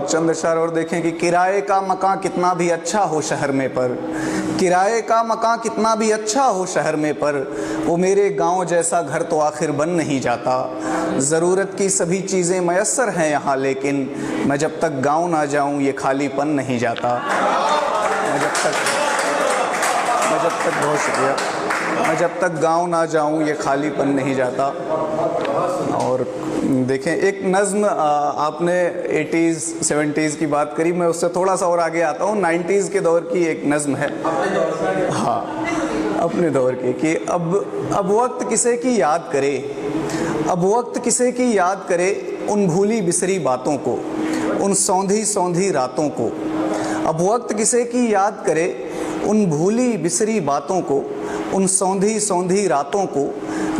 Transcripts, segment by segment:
चंद अशआर और देखें कि किराए का मकान कितना भी अच्छा हो शहर में पर, किराए का मकान कितना भी अच्छा हो शहर में पर, वो मेरे गांव जैसा घर तो आखिर बन नहीं जाता। ज़रूरत की सभी चीज़ें मयस्सर हैं यहाँ, लेकिन मैं जब तक गांव ना जाऊँ ये खालीपन नहीं जाता। बहुत शुक्रिया। मैं जब तक गांव ना जाऊं ये खालीपन नहीं जाता। और देखें एक नज़्म, आपने 80s 70s की बात करी, मैं उससे थोड़ा सा और आगे आता हूँ। 90s के दौर की एक नज़्म है, हाँ अपने दौर की, कि अब वक्त किसे की याद करे, अब वक्त किसे की याद करे, उन भूली बिसरी बातों को, उन सौंधी सौंधी रातों को। अब वक्त किसे की याद करे, उन भूली बिसरी बातों को, उन सौंधी सौंधी रातों को,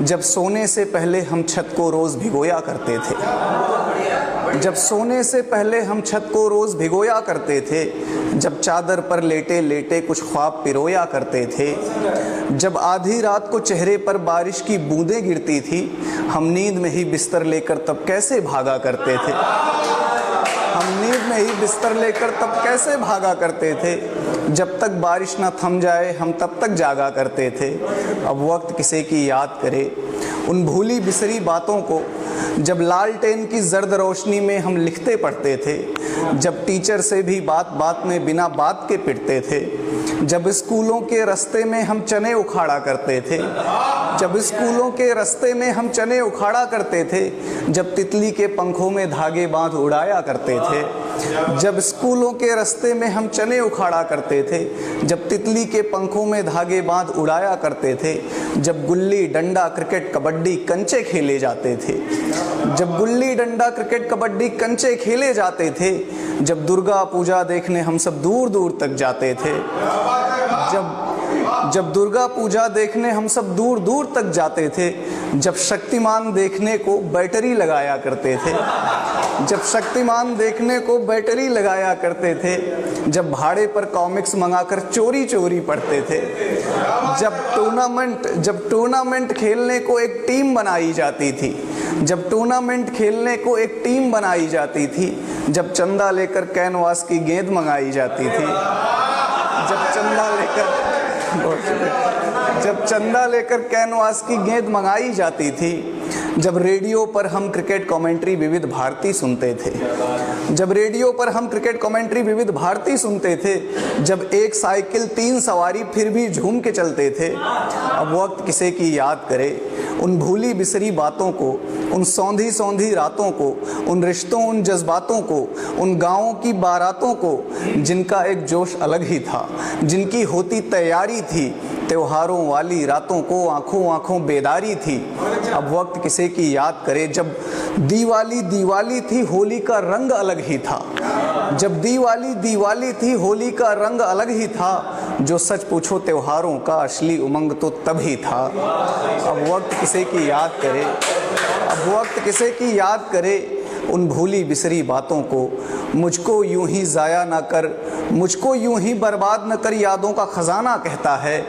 जब सोने से पहले हम छत को रोज़ भिगोया करते थे, जब सोने से पहले हम छत को रोज़ भिगोया करते थे, जब चादर पर लेटे लेटे कुछ ख्वाब पिरोया करते थे, जब आधी रात को चेहरे पर बारिश की बूंदें गिरती थी, हम नींद में ही बिस्तर लेकर तब कैसे भागा करते थे, हम नींद में ही बिस्तर लेकर तब कैसे भागा करते थे, जब तक बारिश ना थम जाए हम तब तक जागा करते थे। अब वक्त किसे की याद करे, उन भूली बिसरी बातों को, जब लालटेन की जर्द रोशनी में हम लिखते पढ़ते थे, जब टीचर से भी बात बात में बिना बात के पिटते थे, जब स्कूलों के रास्ते में हम चने उखाड़ा करते थे, जब स्कूलों के रास्ते में हम चने उखाड़ा करते थे, जब तितली के पंखों में धागे बांध उड़ाया करते थे, जब स्कूलों के रास्ते में हम चने उखाड़ा करते थे, जब तितली के पंखों में धागे बांध उड़ाया करते थे, जब गुल्ली डंडा क्रिकेट कबड्डी कंचे खेले जाते थे, जब गुल्ली डंडा क्रिकेट कबड्डी कंचे खेले जाते थे, जब दुर्गा पूजा देखने हम सब दूर दूर तक जाते थे, जब दुर्गा पूजा देखने हम सब दूर दूर तक जाते थे, जब शक्तिमान देखने को बैटरी लगाया करते थे, जब शक्तिमान देखने को बैटरी लगाया करते थे, जब भाड़े पर कॉमिक्स मंगाकर चोरी चोरी पढ़ते थे, जब टूर्नामेंट खेलने को एक टीम बनाई जाती थी, जब टूर्नामेंट खेलने को एक टीम बनाई जाती थी, जब चंदा लेकर कैनवास की गेंद मंगाई जाती थी, जब चंदा लेकर कैनवास की गेंद मंगाई जाती थी, जब रेडियो पर हम क्रिकेट कमेंट्री विविध भारती सुनते थे, जब रेडियो पर हम क्रिकेट कमेंट्री विविध भारती सुनते थे, जब एक साइकिल 3 सवारी फिर भी झूम के चलते थे। अब वक्त किसे की याद करे, उन भूली बिसरी बातों को, उन सौंधी सौंधी रातों को, उन रिश्तों उन जज्बातों को, उन गाँवों की बारातों को, जिनका एक जोश अलग ही था, जिनकी होती तैयारी थी, त्योहारों वाली रातों को आंखों आंखों बेदारी थी। अब वक्त किसे की याद करे, जब दीवाली दीवाली थी होली का रंग अलग ही था, जब दीवाली दीवाली थी होली का रंग अलग ही था, जो सच पूछो त्योहारों का असली उमंग तो तब ही था। अब वक्त किसे की याद करे, अब वक्त किसे की याद करे, उन भूली बिसरी बातों को, मुझको यूं ही ज़ाया ना कर, मुझको यूं ही बर्बाद न कर, यादों का ख़जाना कहता है।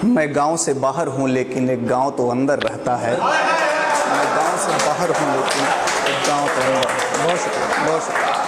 मैं गांव से बाहर हूं लेकिन एक गांव तो अंदर रहता है, मैं गांव से बाहर हूं लेकिन एक गांव तो अंदर। बहुत शुक्रिया, बहुत शुक्रिया।